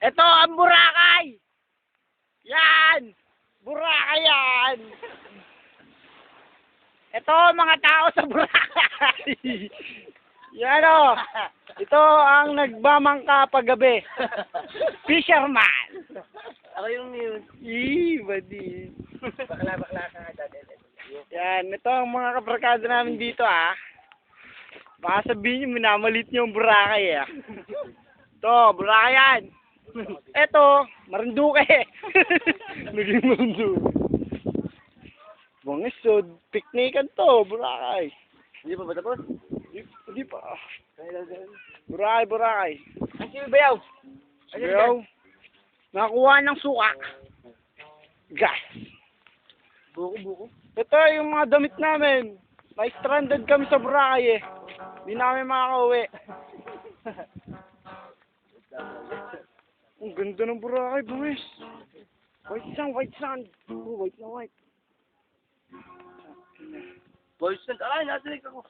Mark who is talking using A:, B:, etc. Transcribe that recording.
A: Ito ang Boracay! Yan! Boracay yan! Ito mga tao sa Boracay! Yan o! Ito ang nagmamangka paggabi. Fisherman!
B: Ako yung news.
A: Badi.
B: Bakla ka nga dati.
A: Yan, ito ang mga kabarkada namin dito Baka sabihin nyo, minamalit nyo ang Boracay Ito, Boracay yan. Ito, Marinduque. Naging Marinduque. Bangis, so, picnican to, Boracay.
B: Hindi pa ba tapos?
A: Hindi pa. Boracay.
B: Ang si Bayaw.
A: Sayaw. Nakakuha ng suka. Gas.
B: Buko.
A: Ito yung mga damit namin. May stranded kami sa Boracay Hindi namin makakauwi. Ang ganda ng Boracay, bangis. White sand. Oh, white na white.
B: Boys, aray, nasinig ako.